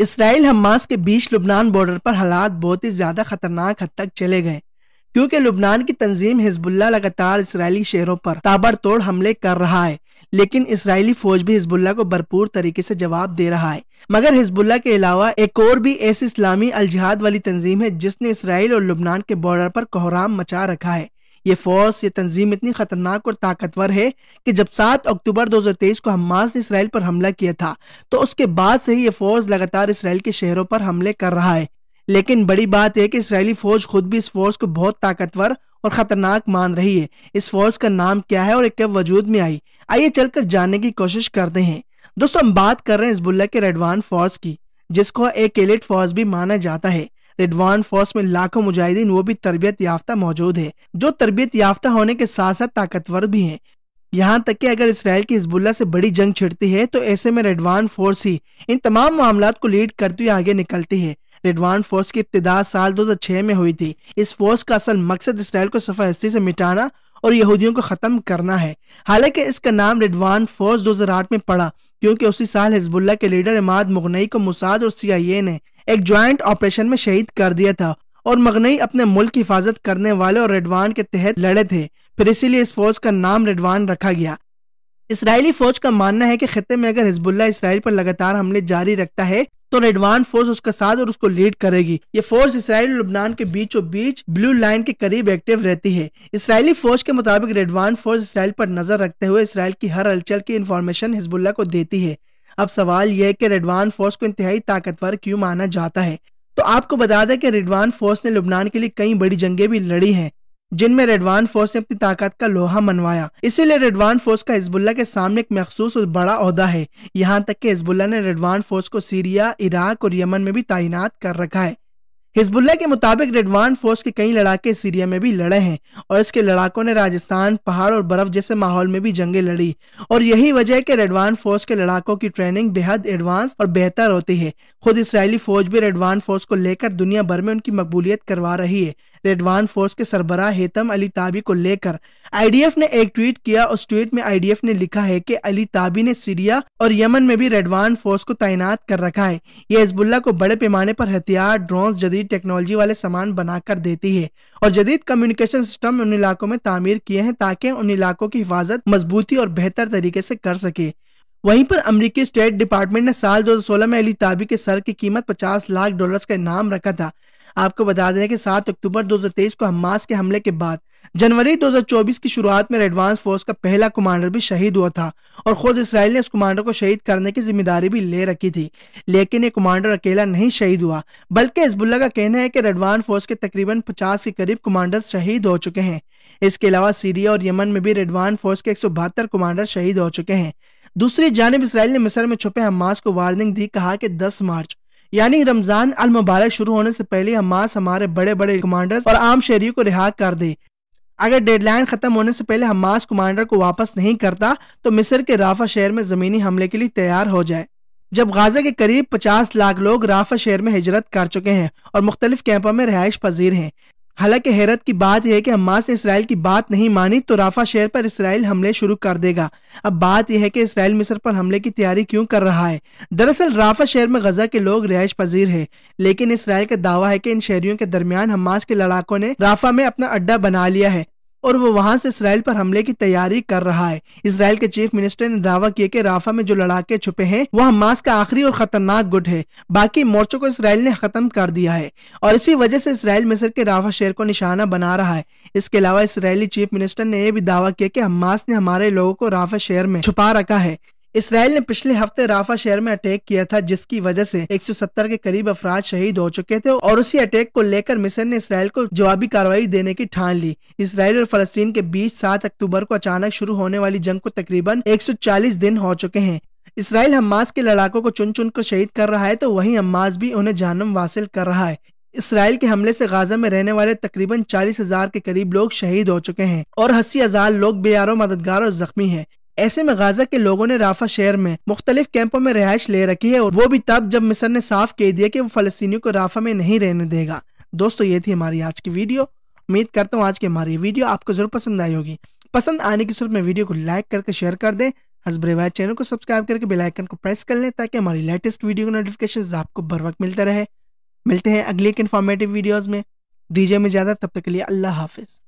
اسرائیل Hamas کے بیچ لبنان border پر حالات بہت ہی زیادہ خطرناک حد تک چلے گئے، کیونکہ لبنان کی تنظیم حزب اللہ لگاتار اسرائیلی شہروں پر تابڑ توڑ حملے کر رہا ہے، لیکن اسرائیلی فوج بھی حزب اللہ کو بھرپور طریقے سے جواب دے رہا ہے۔ مگر حزب اللہ کے علاوہ ایک اور بھی ایسی اسلامی الجہاد والی تنظیم ہے جس نے اسرائیل اور لبنان کے بارڈر پر کوہرام مچا رکھا ہے۔ یہ تنظیم اتنی خطرناک اور طاقتور ہے کہ جب 7 اکتوبر 2023 کو حماس نے اسرائیل پر حملہ کیا تھا تو اس کے بعد سے ہی یہ فورس لگاتار اسرائیل کے شہروں پر حملے کر رہا ہے۔ لیکن بڑی بات ہے کہ اسرائیلی فوج خود بھی اس فورس کو بہت طاقتور اور خطرناک مان رہی ہے۔ اس فورس کا نام کیا ہے اور یہ کب وجود میں آئی، آئیے چل کر جاننے کی کوشش کرتے ہیں۔ دوستو، ہم بات کر رہے ہیں حزب اللہ کے ریڈوان فورس کی، جس کو ایک ایلیٹ فورس بھی مانا جاتا ہے۔ ریڈوان فورس میں لاکھوں مجاہدین وہ بھی تربیت یافتہ موجود ہے، جو تربیت یافتہ ہونے کے ساتھ ساتھ طاقتور بھی ہیں۔ یہاں تک کہ اگر اسرائیل کی حزب اللہ سے بڑی جنگ چھڑتی ہے تو ایسے میں ریڈوان فورس ہی ان تمام معاملات کو لیڈ کرتی ہوئی آگے نکلتی ہے۔ ریڈوان فورس کی ابتدا سال 2006 میں ہوئی تھی۔ اس فورس کا اصل مقصد اسرائیل کو صفحہ ہستی سے مٹانا اور یہودیوں کو ختم کرنا ہے۔ حالانکہ اس کا نام ریڈوان فورس 2008 میں پڑا کیونکہ اسی سال حزب اللہ کے لیڈر عماد مغنئی کو موساد اور CIA نے ایک جوائنٹ آپریشن میں شہید کر دیا تھا، اور مغنئی اپنے ملک کی حفاظت کرنے والے اور ریڈوان کے تحت لڑے تھے، پھر اسی لیے اس فورس کا نام ریڈوان رکھا گیا۔ اسرائیلی فوج کا ماننا ہے کہ خطے میں اگر حزب اللہ اسرائیل پر لگاتار حملے جاری رکھتا ہے تو ریڈوان فورس اس کا ساتھ اور اس کو لیڈ کرے گی۔ یہ فورس اسرائیل اور لبنان کے بیچ بلو لائن کے قریب ایکٹیو رہتی ہے۔ اسرائیلی فوج کے مطابق ریڈوان فورس اسرائیل پر نظر رکھتے ہوئے اسرائیل کی ہر ہلچل کی انفارمیشن حزب اللہ کو دیتی ہے۔ اب سوال یہ ہے کہ ریڈوان فورس کو انتہائی طاقتور کیوں مانا جاتا ہے؟ تو آپ کو بتا دیں کہ ریڈوان فورس نے لبنان کے لیے کئی بڑی جنگیں بھی لڑی ہیں، جن میں ریڈوان فورس نے اپنی طاقت کا لوہا منوایا۔ اسی لیے ریڈوان فورس کا حزب اللہ کے سامنے ایک مخصوص اور بڑا عہدہ ہے، یہاں تک کہ حزب اللہ نے ریڈوان فورس کو سیریا، عراق اور یمن میں بھی تعینات کر رکھا ہے۔ حزب اللہ کے مطابق ریڈوان فورس کے کئی لڑاکے سیریا میں بھی لڑے ہیں، اور اس کے لڑاکوں نے راجستھان، پہاڑ اور برف جیسے ماحول میں بھی جنگیں لڑی، اور یہی وجہ ہے کہ ریڈوان فورس کے لڑاکوں کی ٹریننگ بے حد ایڈوانس اور بہتر ہوتی ہے۔ خود اسرائیلی فوج بھی ریڈوان فورس کو لے کر دنیا بھر میں ان کی مقبولیت کروا رہی ہے۔ ریڈوان فورس کے سربراہ ہیتم علی تابی کو لے کر IDF نے ایک ٹویٹ کیا۔ اس ٹویٹ میں IDF نے لکھا ہے کہ علی تابی نے سیریا اور یمن میں بھی ریڈوان فورس کو تعینات کر رکھا ہے۔ یہ حزب اللہ کو بڑے پیمانے پر ہتھیار، ڈرونز، جدید ٹیکنالوجی والے سامان بنا کر دیتی ہے، اور جدید کمیونیکیشن سسٹم ان علاقوں میں تعمیر کیے ہیں تاکہ ان علاقوں کی حفاظت مضبوطی اور بہتر طریقے سے کر سکے۔ وہیں پر امریکی اسٹیٹ ڈپارٹمنٹ نے سال 2016 میں علی تابی کے سر کی قیمت $50 لاکھ کا انعام رکھا تھا۔ آپ کو بتا دیں کہ 7 اکتوبر 2023 کو حماس کے حملے کے بعد جنوری 2024 کی شروعات میں ریڈوان فورس کا پہلا کمانڈر بھی شہید ہوا تھا، اور خود اسرائیل نے اس کمانڈر کو شہید کرنے کی ذمہ داری بھی لے رکھی تھی۔ لیکن یہ کمانڈر اکیلا نہیں شہید ہوا، بلکہ حزب اللہ کا کہنا ہے کہ ریڈوان فورس کے تقریباً 50 کے قریب کمانڈرز شہید ہو چکے ہیں۔ اس کے علاوہ سیریا اور یمن میں بھی ریڈوان فورس کے 172 کمانڈر شہید ہو چکے ہیں۔ دوسری جانب اسرائیل نے مصر میں چھپے حماس کو وارننگ دی، کہا کہ 10 مارچ یعنی رمضان المبارک شروع ہونے سے پہلے حماس ہمارے بڑے بڑے کمانڈرز اور عام شہریوں کو رہا کر دے۔ اگر ڈیڈ لائن ختم ہونے سے پہلے حماس کمانڈر کو واپس نہیں کرتا تو مصر کے رافع شہر میں زمینی حملے کے لیے تیار ہو جائے۔ جب غزہ کے قریب 50 لاکھ لوگ رافع شہر میں ہجرت کر چکے ہیں اور مختلف کیمپوں میں رہائش پذیر ہیں۔ حالانکہ حیرت کی بات یہ ہے کہ حماس نے اسرائیل کی بات نہیں مانی تو رافع شہر پر اسرائیل حملے شروع کر دے گا۔ اب بات یہ ہے کہ اسرائیل مصر پر حملے کی تیاری کیوں کر رہا ہے؟ دراصل رافع شہر میں غزہ کے لوگ رہائش پذیر ہیں، لیکن اسرائیل کا دعویٰ ہے کہ ان شہریوں کے درمیان حماس کے لڑاکوں نے رافع میں اپنا اڈا بنا لیا ہے اور وہ وہاں سے اسرائیل پر حملے کی تیاری کر رہا ہے۔ اسرائیل کے چیف منسٹر نے دعویٰ کیا کہ رافع میں جو لڑاکے چھپے ہیں وہ حماس کا آخری اور خطرناک گٹ ہے، باقی مورچوں کو اسرائیل نے ختم کر دیا ہے، اور اسی وجہ سے اسرائیل مصر کے رافع شہر کو نشانہ بنا رہا ہے۔ اس کے علاوہ اسرائیلی چیف منسٹر نے یہ بھی دعویٰ کیا کہ حماس نے ہمارے لوگوں کو رافع شہر میں چھپا رکھا ہے۔ اسرائیل نے پچھلے ہفتے رافع شہر میں اٹیک کیا تھا، جس کی وجہ سے 170 کے قریب افراد شہید ہو چکے تھے، اور اسی اٹیک کو لے کر مصر نے اسرائیل کو جوابی کارروائی دینے کی ٹھان لی۔ اسرائیل اور فلسطین کے بیچ 7 اکتوبر کو اچانک شروع ہونے والی جنگ کو تقریباً 140 دن ہو چکے ہیں۔ اسرائیل حماس کے لڑاکوں کو چن چن کر شہید کر رہا ہے تو وہیں حماس بھی انہیں جہنم واصل کر رہا ہے۔ اسرائیل کے حملے سے غزہ میں رہنے والے تقریباً 40,000 کے قریب لوگ شہید ہو چکے ہیں اور 80,000 لوگ بے یار و مددگار اور زخمی ہیں۔ ایسے میں غزہ کے لوگوں نے رافع شہر میں مختلف کیمپوں میں رہائش لے رکھی ہے، اور وہ بھی تب جب مصر نے صاف کہہ دیا کہ وہ فلسطینیوں کو رافع میں نہیں رہنے دے گا۔ دوستو، یہ تھی ہماری آج کی ویڈیو۔ امید کرتا ہوں آج کی ہماری ویڈیو آپ کو ضرور پسند آئی ہوگی۔ پسند آنے کی صورت میں ویڈیو کو لائک کر کے شیئر کر دیں۔ حسب روایت چینل کو سبسکرائب کر کے بیل آئیکن کو پریس کر لیں تاکہ ہماری لیٹسٹ ویڈیو کی نوٹیفکیشنز آپ کو بر وقت ملتے رہے۔ ملتے ہیں اگلی ایک انفارمیٹیو ویڈیوز میں، دیجیے میں اجازت، تب تک کے لیے اللہ حافظ۔